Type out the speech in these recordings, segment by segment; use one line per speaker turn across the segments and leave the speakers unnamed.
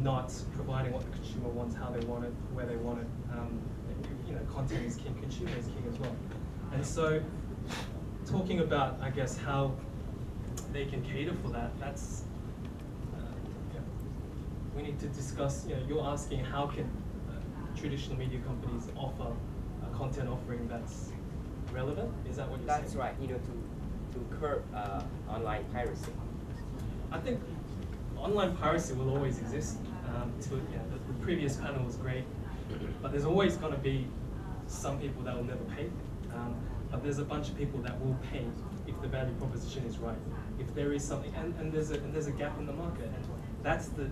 not providing what the consumer wants, how they want it, where they want it. Content is king, consumer is king as well. And so, talking about, I guess, how they can cater for that, that's, we need to discuss, you're asking how can traditional media companies offer a content offering that's relevant? Is that what you're saying?
That's right, to curb online piracy.
I think online piracy will always exist. The previous panel was great, but there's always going to be some people that will never pay. But there's a bunch of people that will pay if the value proposition is right. If there is something, and there's a gap in the market, and that's the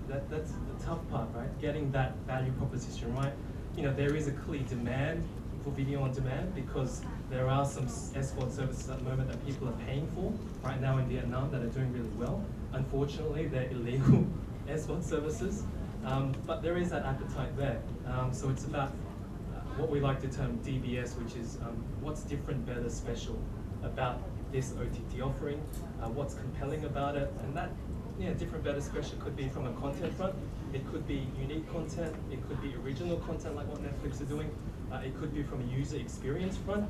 tough part, right? Getting that value proposition right. There is a clear demand for video on demand because there are some SVOD services at the moment that people are paying for right now in Vietnam that are doing really well. Unfortunately, they're illegal SVOD services, but there is that appetite there. So it's about what we like to term DBS, which is what's different, better, special about this OTT offering, what's compelling about it, and that different, better, special could be from a content front. It could be unique content. It could be original content like what Netflix are doing. It could be from a user experience front,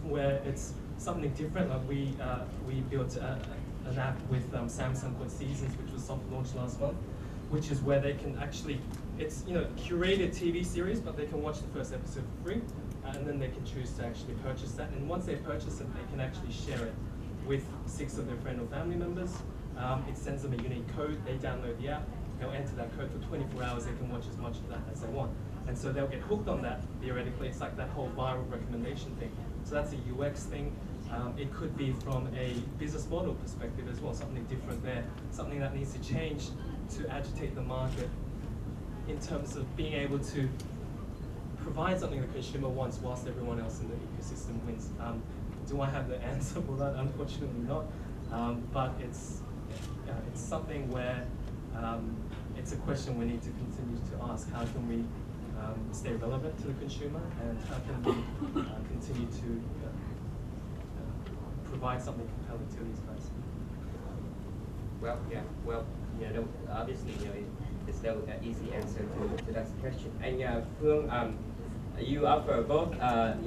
where it's something different. Like we built an app with Samsung called Seasons, which was soft launched last month, which is where they can actually, it's curated TV series, but they can watch the first episode for free, and then they can choose to actually purchase that. And once they purchase it, they can actually share it with 6 of their friend or family members. It sends them a unique code. They download the app. They'll enter that code for 24 hours. They can watch as much of that as they want. And so they'll get hooked on that, theoretically. It's like that whole viral recommendation thing. So that's a UX thing. It could be from a business model perspective as well, something different there, something that needs to change to agitate the market in terms of being able to provide something the consumer wants whilst everyone else in the ecosystem wins. Do I have the answer for that? Unfortunately not. But it's something where it's a question we need to continue to ask. How can we stay relevant to the consumer, and how can we continue to provide something compelling to these guys?
Obviously, there's no easy answer to that question. And Phương, you offer both, a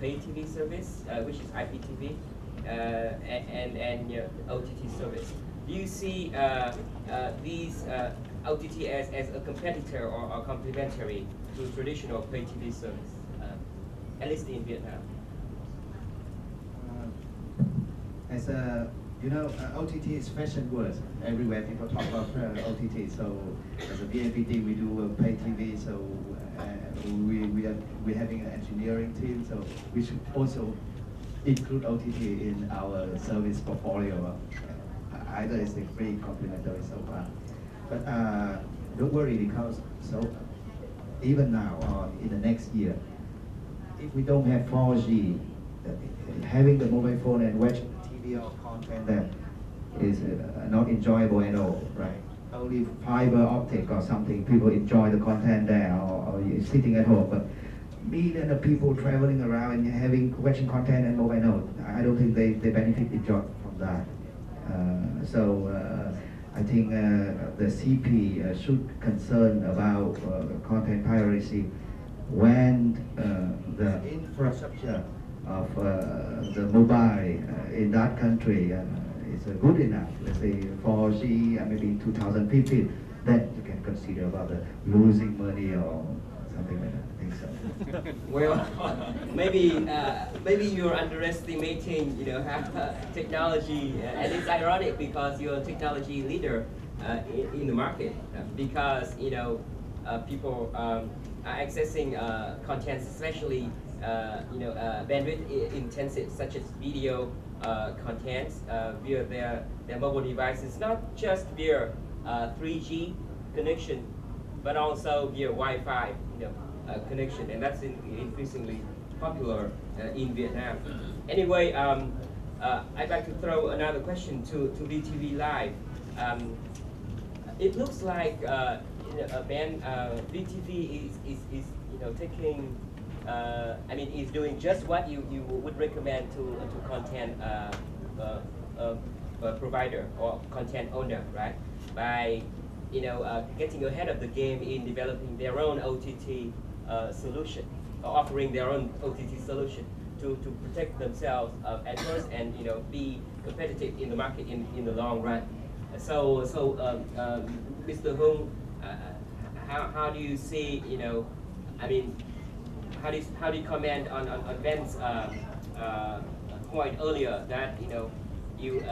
pay TV service, which is IPTV, and OTT service. Do you see these OTT as a competitor or complementary to traditional pay TV service, at least in Vietnam?
OTT is fashion word. Everywhere people talk about OTT. So as a VNPT, we do pay TV. So we're having an engineering team. So we should also include OTT in our service portfolio. Either it's a free complementary so far. But don't worry, because even now or in the next year, if we don't have 4G, having the mobile phone and watch TV or content that is not enjoyable at all, right? Only fiber optic or something, people enjoy the content there, or you're sitting at home. But millions of people traveling around and watching content and mobile note, I don't think they benefit from that. I think the CP should concern about content piracy when the infrastructure of the mobile in that country is good enough. Let's say 4G, maybe in 2015, then you can consider about losing money or something like that. I think so.
Well, maybe you're underestimating, technology, and it's ironic because you're a technology leader in the market, because people are accessing contents, especially bandwidth intensive, such as video contents via their mobile devices, not just via 3G connection, but also via Wi-Fi connection, and that's increasingly popular in Vietnam. Anyway, I'd like to throw another question to VTV Live. It looks like VTV is taking. Is doing just what you would recommend to content provider or content owner, right? By getting ahead of the game in developing their own OTT solution, or offering their own OTT solution to protect themselves at first, and be competitive in the market in the long run. So Mr. Hung, how do you see, how do you comment on Ben's point earlier that you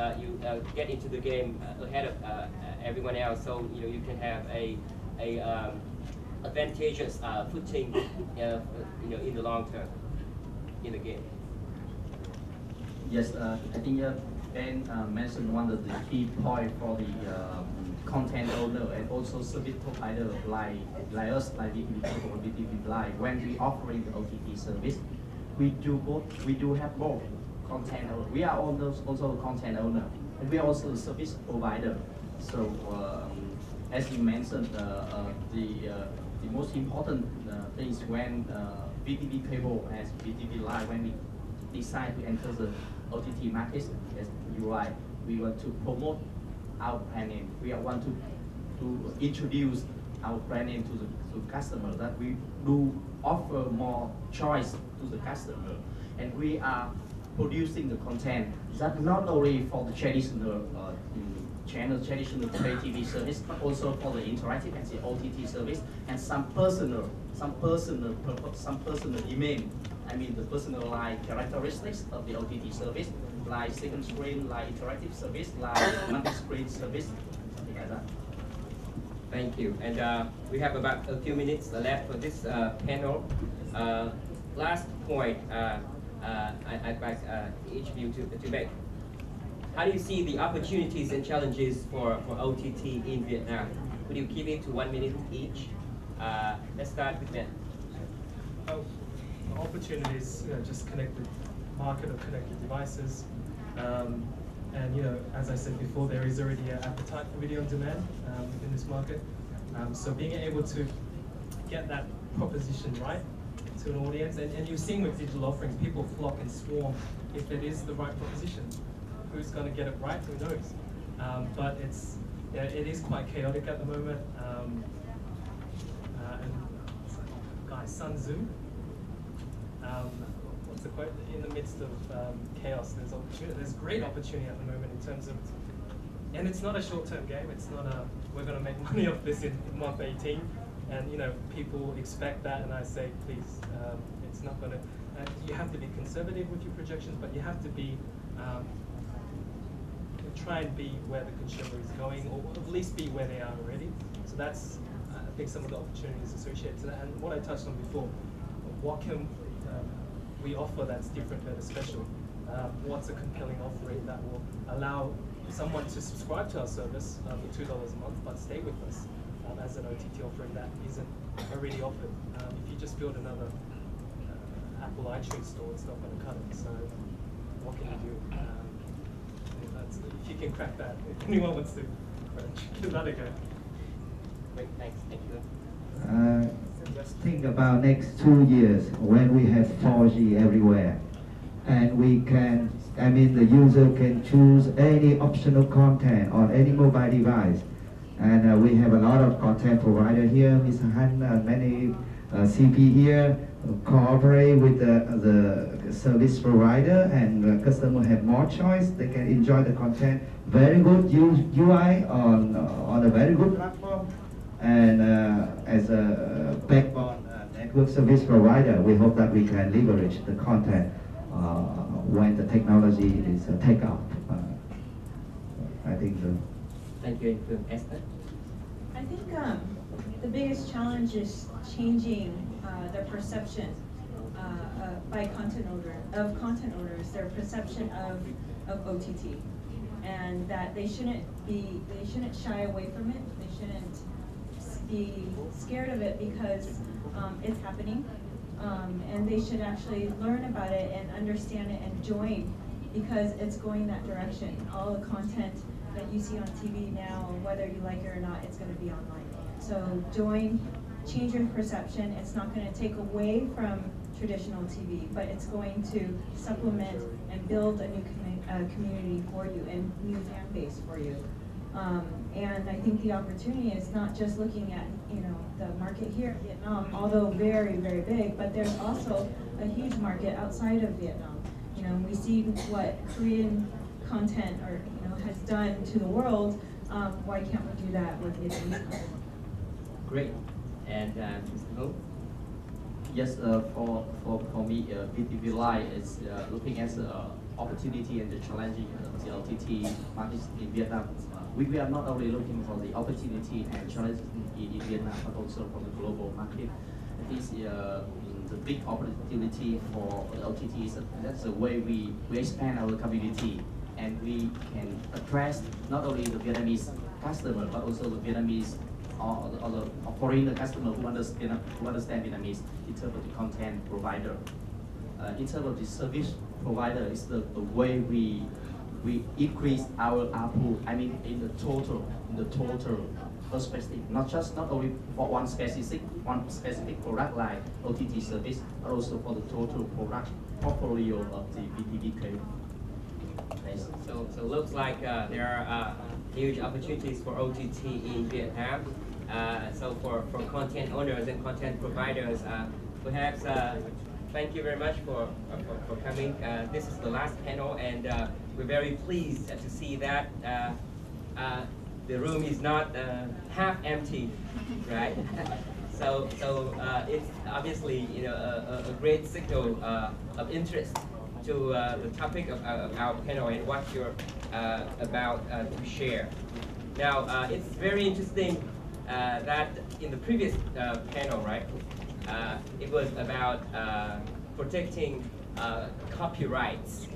get into the game ahead of everyone else, so you can have a advantageous footing in the long term in the game?
Yes, I think Ben mentioned one of the key points for the content owner and also service provider like us, like BTV Live. When we offering the OTT service, we do have both content owner. We are also a content owner, and we are also a service provider. So as you mentioned, the most important thing is when BTV Cable and BTV Live, when we decide to enter the OTT market, as you like, we want to promote our brand name. We want to introduce our brand name to the customer, that we do offer more choice to the customer, and we are producing the content that not only for the traditional traditional pay TV service, but also for the interactive and the OTT service, and some personal demand. I mean the personalized characteristics of the OTT service, like second screen, like interactive service, like multi-screen service, something like that.
Thank you. And we have about a few minutes left for this panel. Last point I'd like each of you to make. How do you see the opportunities and challenges for OTT in Vietnam? Would you keep it to 1 minute each? Let's start with Ben.
Oh, the opportunities, just connected market of connected devices. And as I said before, there is already an appetite for video on demand within this market. So being able to get that proposition right to an audience, and you're seeing with digital offerings, people flock and swarm if it is the right proposition. Who's going to get it right? Who knows? But it is quite chaotic at the moment. And guys, Sun Tzu. What's the quote? In the midst of chaos, there's opportunity. There's great opportunity at the moment in terms of, and it's not a short-term game. It's not a we're going to make money off this in month 18, and people expect that, and I say, please, it's not going to. You have to be conservative with your projections, but you have to be. Try and be where the consumer is going, or at least be where they are already. So that's, I think, some of the opportunities associated to that. And what I touched on before, what can we offer that's different, that is special? What's a compelling offering that will allow someone to subscribe to our service for $2 a month, but stay with us as an OTT offering that isn't already offered? If you just build another Apple iTunes store, it's not going to cut it. So what can you do? If you can crack that, if anyone wants to, give that a go.
Great, thanks. Thank you.
Just think about next 2 years when we have 4G everywhere, and we can, the user can choose any optional content on any mobile device. And we have a lot of content provider here, Mr. Han, many CP here, cooperate with the service provider, and the customer have more choice. They can enjoy the content, very good UI on a very good platform. And as a backbone network service provider, we hope that we can leverage the content when the technology is take off. I think so.
Thank you, Esther.
I think the biggest challenge is changing their perception by content owners, their perception of OTT, and that they shouldn't shy away from it. They shouldn't be scared of it because it's happening, and they should actually learn about it and understand it and join, because it's going that direction. All the content that you see on TV now, whether you like it or not, it's going to be online. So join, change your perception. It's not going to take away from traditional TV, but it's going to supplement and build a new community for you and new fan base for you. And I think the opportunity is not just looking at, the market here in Vietnam, although very, very big, but there's also a huge market outside of Vietnam. We see what Korean content has done to the world. Why can't we do that with Vietnamese content?
Great. And Mr. Ho?
Yes, for me, VTV Live is looking at the opportunity and the challenging the OTT market in Vietnam. We are not only looking for the opportunity and challenges in Vietnam, but also for the global market. I think the big opportunity for the OTT is that's the way we expand our community, and we can address not only the Vietnamese customer, but also the Vietnamese or the foreign customer who understand Vietnamese in terms of the content provider. In terms of the service provider, is the way we increase our ARPU. I mean, in the total perspective, not only for one specific product like OTT service, but also for the total product portfolio of the VTV cable.
So looks like there are huge opportunities for OTT in Vietnam. So for content owners and content providers, perhaps thank you very much for coming. This is the last panel, and we're very pleased to see that the room is not half empty, right? So it's obviously a great signal of interest to the topic of our panel and what you're about to share. Now, it's very interesting that in the previous panel, right, it was about protecting copyrights.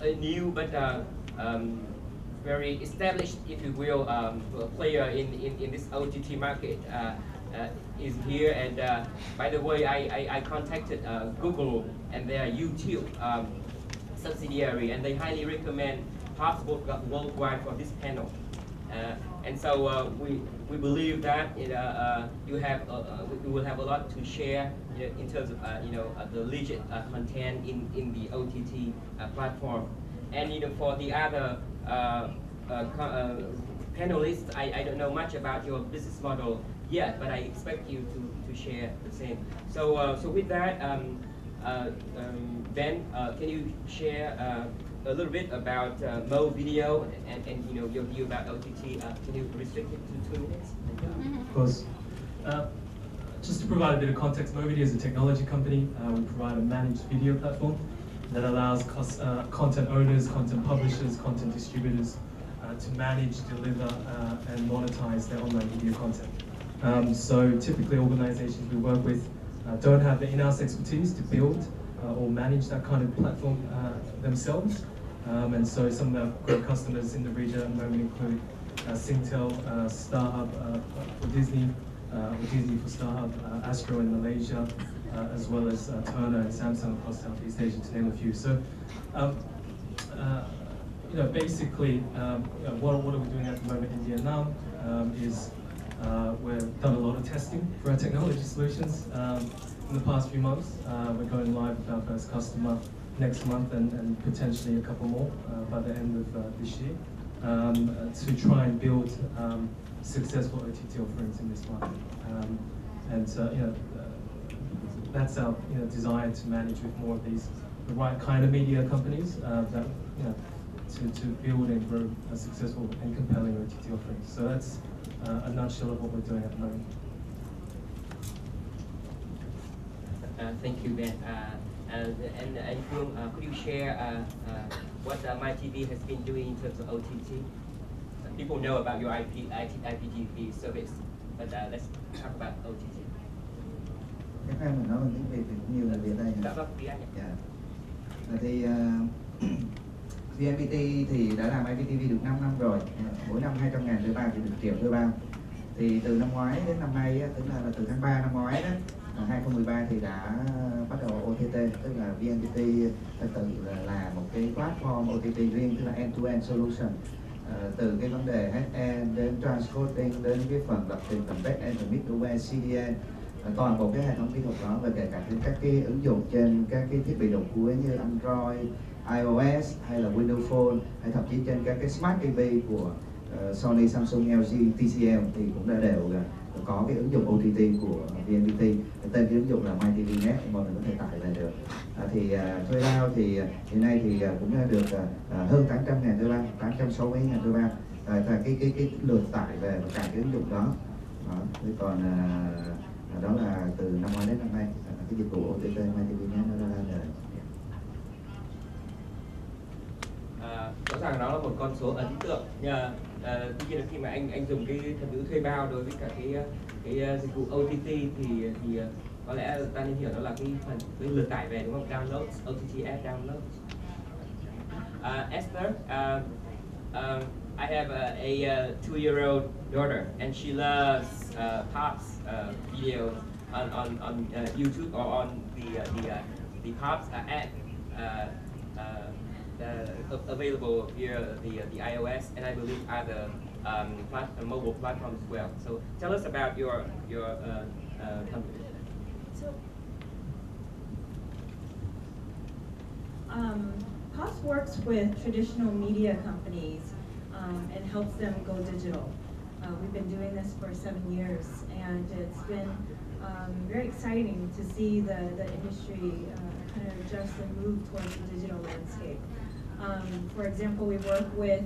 A new but very established, if you will, player in this OTT market is here. And by the way, I contacted Google and their YouTube subsidiary, and they highly recommend Possible Worldwide for this panel. And so we believe that you will have a lot to share in terms of the legit content in the OTT platform. And for the other panelists, I don't know much about your business model yet, but I expect you to share the same. So with that, Ben, can you share a little bit about Mo Video and your view about OTT? Can you restrict it to 2 minutes?
Of course. Just to provide a bit of context, Mo Video is a technology company. We provide a managed video platform that allows content owners, content publishers, content distributors to manage, deliver, and monetize their online video content. So typically organizations we work with don't have the in-house expertise to build or manage that kind of platform themselves. And so some of our great customers in the region at the moment include Singtel, StarHub for Disney, or Disney for StarHub, Astro in Malaysia, as well as Turner and Samsung across Southeast Asia, to name a few. So, basically, what are we doing at the moment in Vietnam is we've done a lot of testing for our technology solutions in the past few months. We're going live with our first customer next month and potentially a couple more by the end of this year to try and build successful OTT offerings in this market. That's our desire to manage with more of these, the right kind of media companies that to build and grow a successful and compelling OTT offerings. So that's a nutshell of what we're doing at the moment.
Thank you, Ben. And Phương, could you share what MyTV has been doing in terms of OTT? People know about your IPTV service, but let's talk about OTT.
Chắc là mình nói bằng tiếng Việt thì cũng nhiều người Việt đây.
Dạ vâng, tiếng Anh.
Dạ. Thì VNPT thì đã làm IPTV được 5 năm rồi. Mỗi năm 200.000 thuê bao thì được 1 triệu thuê bao. Thì từ năm ngoái đến năm nay, tức là từ tháng 3 năm ngoái đó, 2013 thì đã bắt đầu OTT, tức là VNPT thật sự là một cái platform OTT riêng, tức là end-to-end solution. Từ cái vấn đề end đến transcoding đến cái phần lập trình, phần back-end, phần middleware, CDN, toàn bộ cái hệ thống kỹ thuật đó, và kể cả các cái ứng dụng trên các cái thiết bị đầu cuối như Android, iOS hay là Windows Phone, hay thậm chí trên các cái Smart TV của Sony, Samsung, LG, TCL thì cũng đã đều có cái ứng dụng OTT của VNPT. Tên cái ứng dụng là MyTVNet, mọi người có thể tải về được. Thuê bao thì hiện nay thì cũng đã được hơn 800.000 đô la, 860.000 đô la. Cái lượt tải về và cả cái ứng dụng đó. Thế còn đó là từ năm ngoái đến năm nay cái dịch vụ OTT MyTVNet nó ra đời.
Rõ ràng đó là một con số ấn tượng. Tuy nhiên là khi mà anh dùng cái thuật ngữ thuê bao đối với cả cái dịch vụ OTT thì có lẽ ta nên hiểu đó là cái phần cái lượt tải về, đúng không? Download, OTT app download. Esther, I have a 2-year-old daughter, and she loves Pops videos on YouTube or on the Pops app. Available via the iOS and I believe other mobile platforms as well. So tell us about your company.
So, Pops works with traditional media companies and helps them go digital. We've been doing this for 7 years, and it's been very exciting to see the industry kind of adjust and move towards the digital landscape. For example, we work with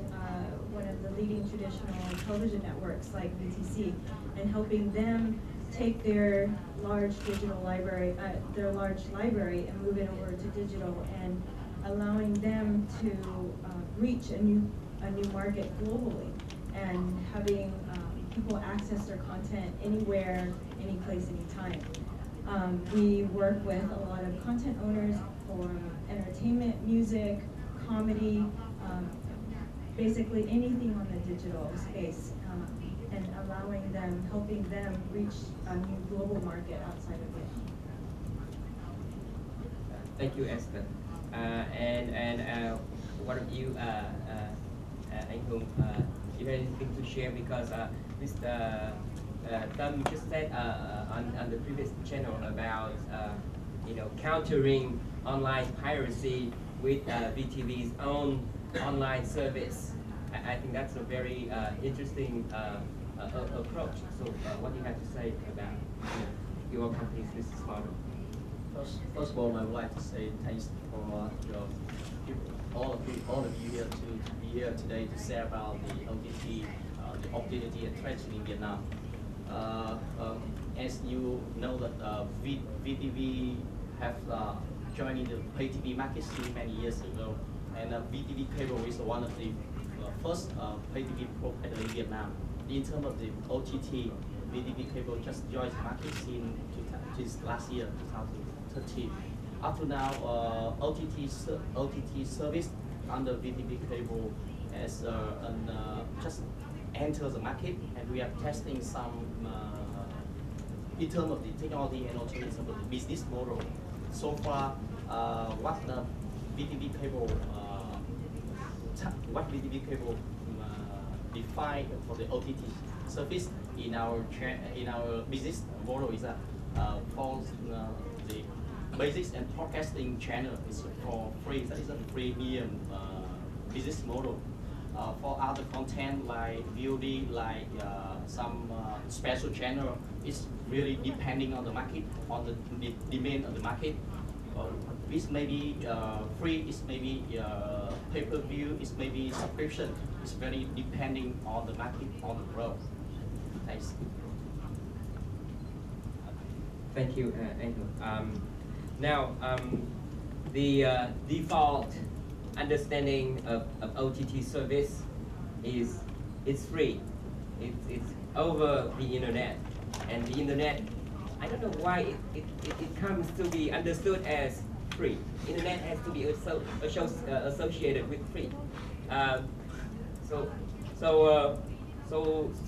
one of the leading traditional television networks like BTC, and helping them take their large digital library, and move it over to digital, and allowing them to reach a new market globally, and having people access their content anywhere, any place, anytime. We work with a lot of content owners for entertainment, music, comedy, basically anything on the digital space, and helping them reach a new global market outside of it.
Thank you, Esther. And what of you, anh Hùng, you have anything to share, because Mr. Tâm just said on the previous channel about countering online piracy with VTV's own online service. I think that's a very interesting approach. So what do you have to say about your company's business model?
First of all, I would like to say thanks for all of you here to be here today to share about the OTT, the opportunity and trends in Vietnam. As you know that VTV have joined the pay TV market since many years ago, and VTV Cable is one of the first pay TV provider in Vietnam. In terms of the OTT, VTV Cable just joined the market since last year, 2013. Up to now, OTT service under VTV Cable has just entered the market, and we are testing some in terms of the technology and also in terms of the business model. So far, what VTV Cable define for the OTT service in our business model is that for the basics and broadcasting channel is for free. That is a premium business model. For other content like VOD, like some special channel, it's really depending on the market, on the demand of the market. It's maybe free, it's maybe pay-per-view, it's maybe subscription. It's very depending on the market, on the growth. Thanks.
Thank you, Andrew. Now, the default understanding of OTT service is it's free. It's over the internet, and the internet, I don't know why it comes to be understood as free. Internet has to be associated with free. So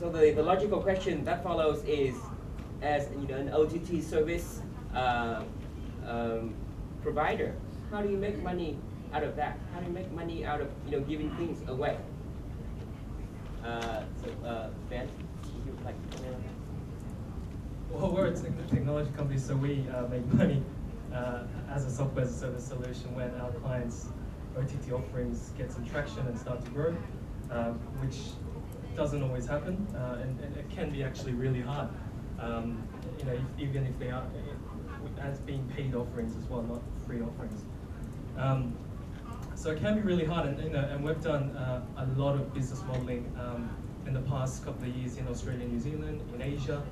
the logical question that follows is, as an OTT service provider, how do you make money out of that? How do you make money out of giving things away? Ben, would you like to comment on that?
Well, we're a technology company, so we make money as a software as a service solution when our clients' OTT offerings get some traction and start to grow, which doesn't always happen, and it can be actually really hard. You know, even if they are as being paid offerings as well, not free offerings. So it can be really hard, and you know, and we've done a lot of business modeling in the past couple of years in Australia, New Zealand, in Asia,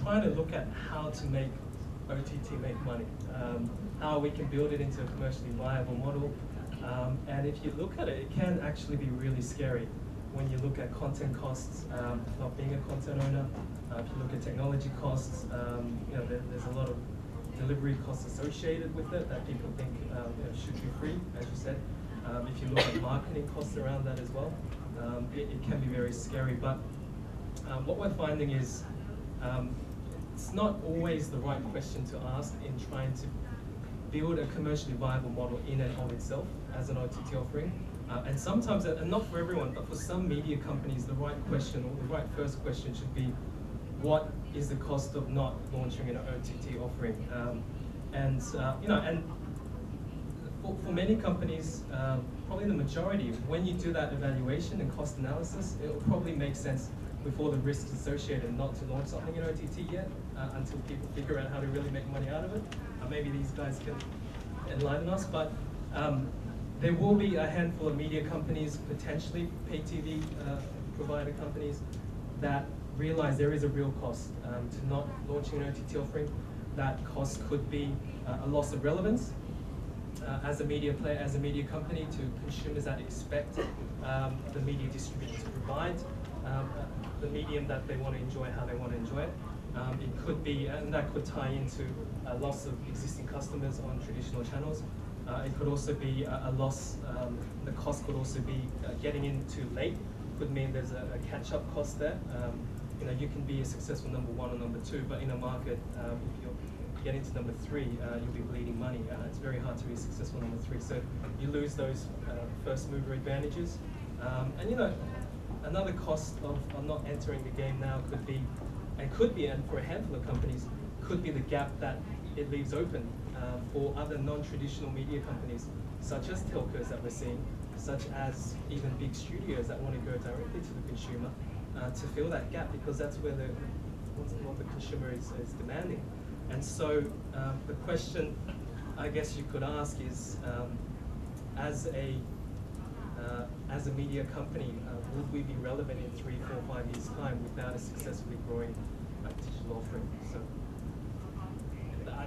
trying to look at how to make OTT make money, how we can build it into a commercially viable model. And if you look at it, it can actually be really scary when you look at content costs, not being a content owner. If you look at technology costs, you know, there's a lot of delivery costs associated with it that people think you know, should be free, as you said. If you look at marketing costs around that as well, it can be very scary. But what we're finding is it's not always the right question to ask in trying to build a commercially viable model in and of itself as an OTT offering. And sometimes, and not for everyone, but for some media companies, the right question or the right first question should be, what is the cost of not launching an OTT offering? You know, and for many companies, probably the majority, when you do that evaluation and cost analysis, it will probably make sense with all the risks associated not to launch something in OTT yet until people figure out how to really make money out of it. Maybe these guys can enlighten us, but there will be a handful of media companies, potentially pay TV provider companies, that realize there is a real cost to not launching an OTT offering. That cost could be a loss of relevance as a media player, as a media company, to consumers that expect the media distributor to provide the medium that they want to enjoy, how they want to enjoy it. It could be, and that could tie into a loss of existing customers on traditional channels. It could also be a loss, the cost could also be getting in too late, could mean there's a catch-up cost there. You know, you can be a successful number one or number two, but in a market, if you're getting to number three, you'll be bleeding money. It's very hard to be a successful number three, so you lose those first mover advantages. And you know, another cost of not entering the game now could be, and for a handful of companies, could be the gap that it leaves open for other non-traditional media companies, such as telcos that we're seeing, such as even big studios that want to go directly to the consumer to fill that gap, because that's where what the consumer is demanding. And so the question I guess you could ask is, as a media company, would we be relevant in 3, 4, 5 years' time without a successfully growing digital offering? So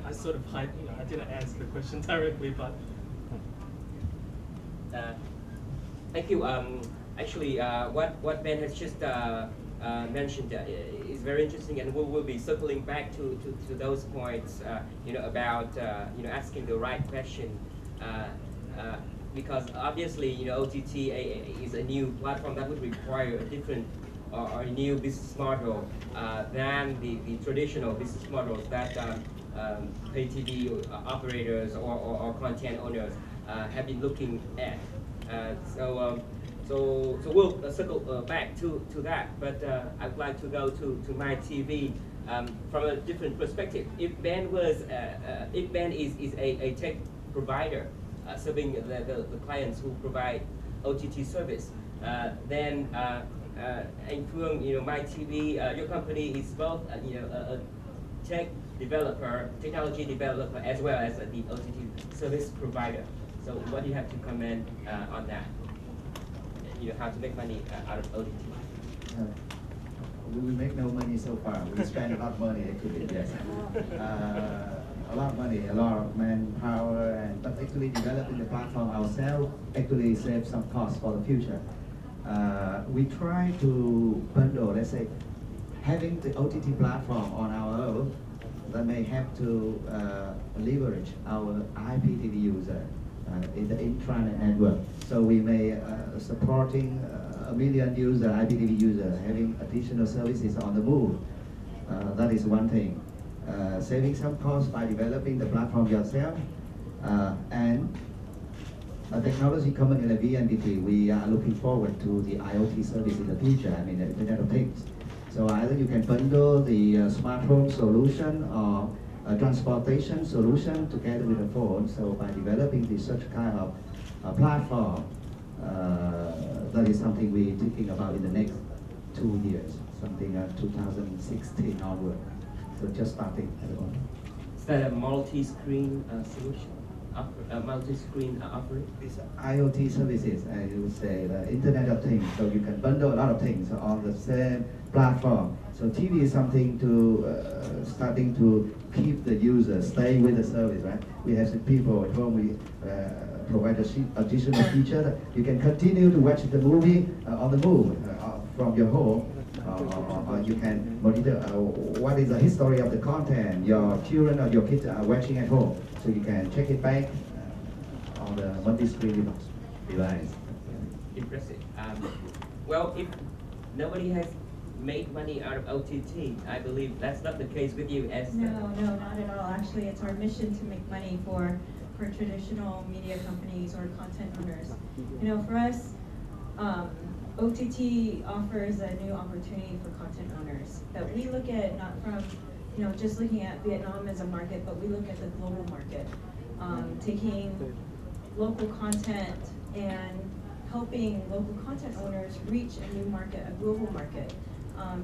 I sort of I didn't answer the question directly, but
thank you. Actually, what Ben has just mentioned is very interesting, and we'll be circling back to those points. You know, about you know, asking the right question. Because obviously, you know, OTT is a new platform that would require a different or a new business model than the traditional business models that pay TV operators or content owners have been looking at. So we'll circle back to that, but I'd like to go to MyTV from a different perspective. If Ben is a tech provider, serving the clients who provide OTT service, then in Phương, you know, MyTV, your company is both you know, a technology developer, as well as the OTT service provider. So what do you have to comment on that? You know, how to make money out of OTT?
We make no money so far. We spend a lot of money actually, yes. A lot of money, a lot of manpower, but actually developing the platform ourselves actually saves some costs for the future. We try to bundle, let's say, having the OTT platform on our own, that may have to leverage our IPTV user in the intranet network. So we may supporting 1 million user, IPTV user, having additional services on the move. That is one thing. Saving some costs by developing the platform yourself, and a technology company like VNPT, we are looking forward to the IoT service in the future, I mean the Internet of Things. So either you can bundle the smart home solution or a transportation solution together with the phone. So by developing such kind of platform, that is something we're thinking about in the next 2 years, something 2016 onward. So just starting at the moment.
Is that a multi-screen solution? Multi-screen offering?
It's IoT services, I would say the Internet of Things. So you can bundle a lot of things on the same platform. So TV is something to starting to keep the user stay with the service, right? We have some people at home. We provide additional feature that you can continue to watch the movie on the move from your home. Or you can monitor what is the history of the content your children or your kids are watching at home. So you can check it back on the multi-screen device.
Impressive. Well, if nobody has made money out of OTT, I believe that's not the case with you as
No, not at all. Actually, it's our mission to make money for traditional media companies or content owners. You know, for us, OTT offers a new opportunity for content owners that we look at not from, you know, just looking at Vietnam as a market, but we look at the global market, taking local content and helping local content owners reach a new market, a global market,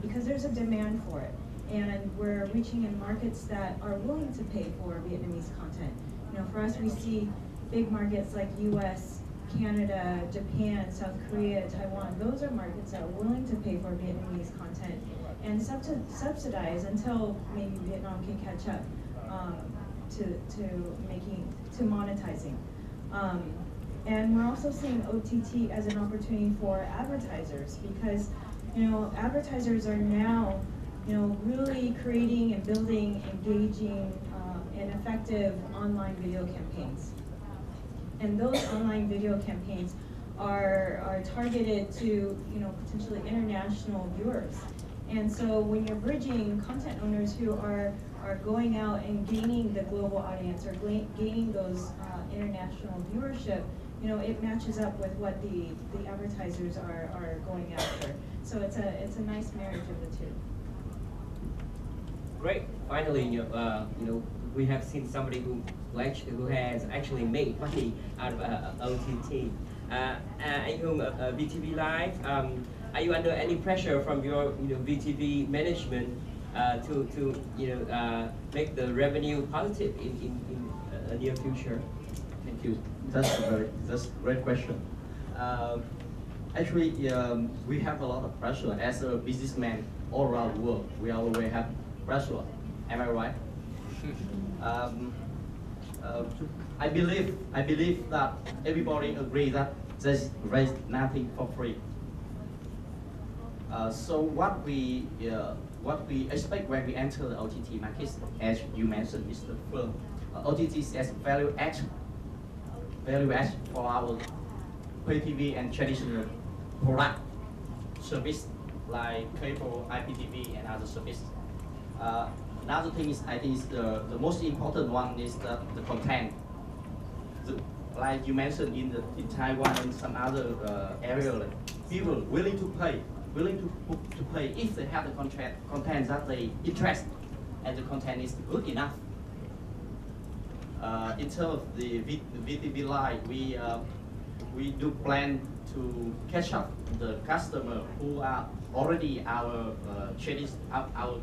because there's a demand for it. And we're reaching in markets that are willing to pay for Vietnamese content. You know, for us, we see big markets like US, Canada, Japan, South Korea, Taiwan. Those are markets that are willing to pay for Vietnamese content and subsidize until maybe Vietnam can catch up to monetizing. And we're also seeing OTT as an opportunity for advertisers because, you know, advertisers are now, you know, really creating and building engaging and effective online video campaigns. And those online video campaigns are targeted to, you know, potentially international viewers. And so when you're bridging content owners who are going out and gaining the global audience or gaining those international viewership, you know, it matches up with what the advertisers are going after. So it's a nice marriage of the two.
Great. Finally, you know, we have seen somebody who has actually made money out of OTT. Anh Hùng, VTV Live, are you under any pressure from your, you know, VTV management to you know, make the revenue positive in the near future?
Thank you. That's a great question. Actually, we have a lot of pressure as a businessman all around the world. We always have pressure. Am I right? I believe that everybody agrees that there's nothing for free. So what we expect when we enter the OTT market, as you mentioned, is the first OTT as value add for our pay TV and traditional product service like cable, IPTV, and other services. Another thing is, I think, is the most important one is the content. Like you mentioned in Taiwan and some other area, like people willing to pay if they have the content that they interest, and the content is good enough. In terms of the VTV Live, we do plan to catch up the customer who are already our our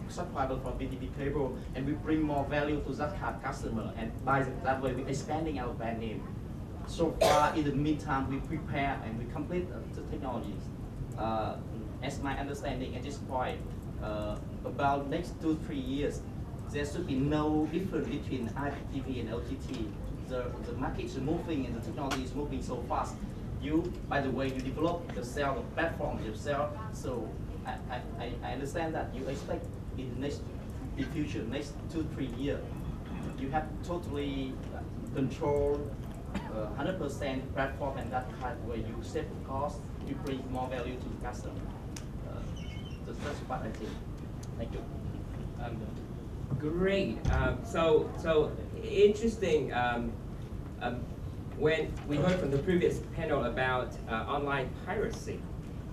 subscriber from VTV cable, and we bring more value to that kind of customer, and by that way we're expanding our brand name. So far, in the meantime, we prepare and we complete the technologies. As my understanding at this point, about next 2-3 years, there should be no difference between IPTV and OTT. The market is moving and the technology is moving so fast. By the way, you develop yourself, the platform yourself. So I understand that you expect in the future, next 2-3 years, you have totally control 100% platform, and that kind of way you save the cost, you bring more value to the customer. That's what I think. Thank you.
Great. So interesting. When we heard from the previous panel about online piracy,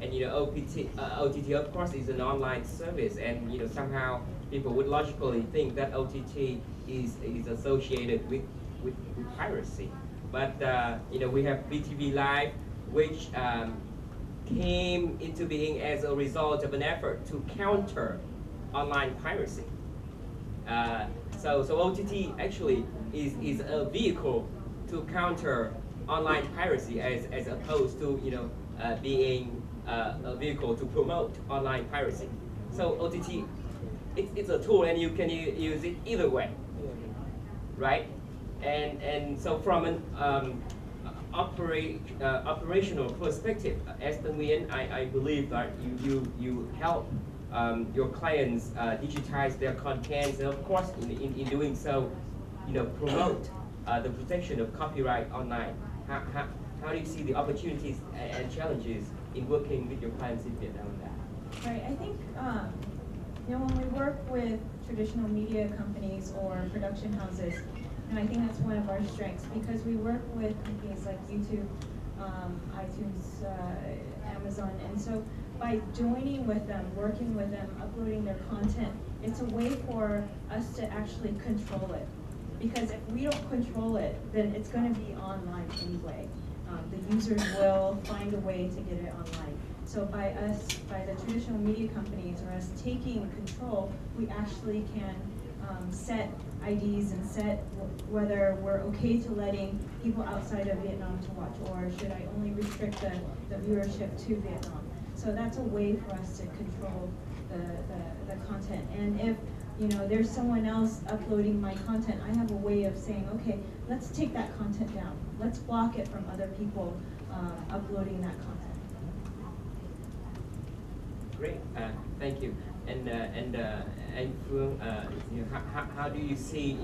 and you know, OTT of course is an online service, and you know, somehow people would logically think that OTT is associated with piracy. But you know, we have VTV Live, which came into being as a result of an effort to counter online piracy. So OTT actually is a vehicle to counter online piracy as opposed to being a vehicle to promote online piracy. So OTT, it's a tool and you can use it either way, right? And so from an operational perspective, as the Nguyen, I believe that you help your clients digitize their contents, and of course in doing so, promote the protection of copyright online. How do you see the opportunities and challenges in working with your clients in Vietnam on that?
Right, I think when we work with traditional media companies or production houses, and I think that's one of our strengths because we work with companies like YouTube, iTunes, Amazon, and so by joining with them, working with them, uploading their content, it's a way for us to actually control it. Because if we don't control it, then it's going to be online anyway. The users will find a way to get it online. So by the traditional media companies or us taking control, we actually can set IDs and set whether we're okay to letting people outside of Vietnam to watch, or should I only restrict the viewership to Vietnam. So that's a way for us to control the content. And if there's someone else uploading my content, I have a way of saying, okay, let's take that content down. Let's block it from other people uploading that content.
Great, thank you. And Phương, how do you see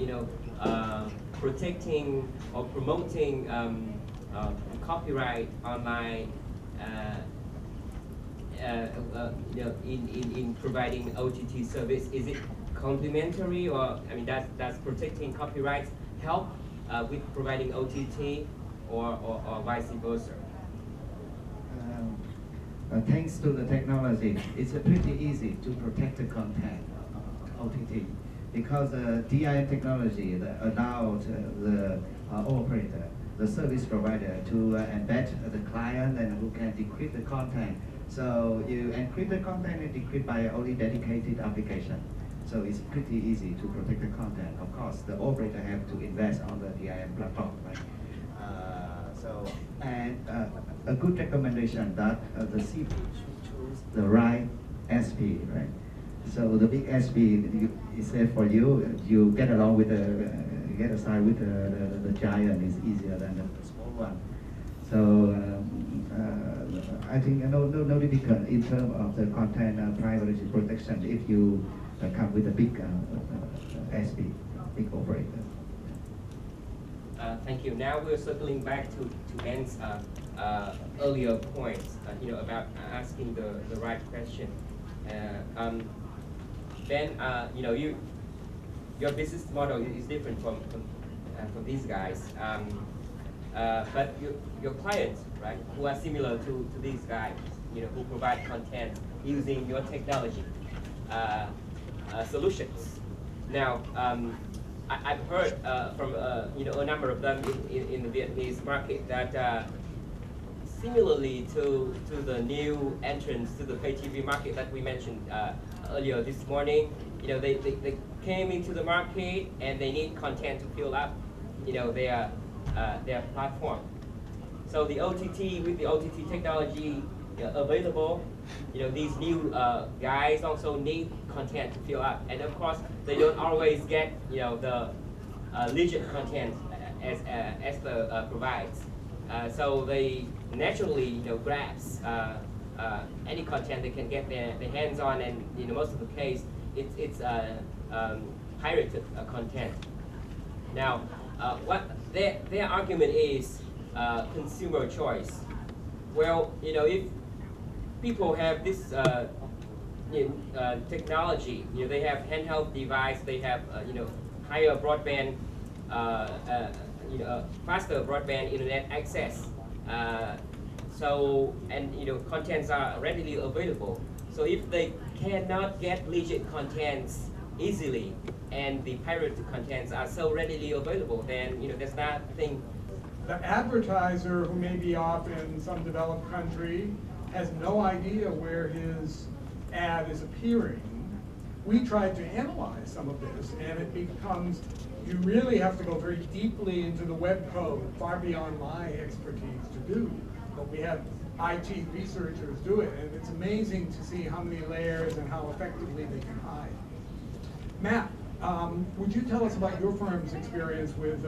protecting or promoting copyright online in providing OTT service? Is it complementary, or does protecting copyrights help with providing OTT, or vice versa?
Thanks to the technology, it's pretty easy to protect the content OTT because the DIM technology allowed the operator, the service provider, to embed the client and who can decrypt the content. So you encrypt the content and decrypt by only dedicated application. So it's pretty easy to protect the content. Of course, the operator have to invest on the DIM platform, right? A good recommendation that the CP should choose the right SP, right? So the big SP is there for you. You get along with get aside with the giant is easier than the small one. So I think no difficult in terms of the content privacy protection if you come with a big SP, big operator.
Thank you. Now we're circling back to Ben's earlier points, about asking the right question. Ben, your business model is different from these guys, but your clients, right, who are similar to these guys, who provide content using your technology solutions. Now, I've heard from a number of them in the Vietnamese market that similarly to the new entrants to the pay TV market that we mentioned earlier this morning, they came into the market and they need content to fill up their platform. So the OTT, with the OTT technology available, these new guys also need content to fill up, and of course they don't always get the legit content as the provides. So they naturally grabs any content they can get their hands on, and most of the case it's pirated content. Now, what their argument is consumer choice. Well, if people have this technology, they have handheld device, they have higher broadband, faster broadband internet access. And contents are readily available. So if they cannot get legit contents easily, and the pirated contents are so readily available, then there's nothing.
The advertiser who may be off in some developed country has no idea where his ad is appearing. We tried to analyze some of this, and it becomes, you really have to go very deeply into the web code, far beyond my expertise to do. But we have IT researchers do it, and it's amazing to see how many layers and how effectively they can hide. Matt, would you tell us about your firm's experience with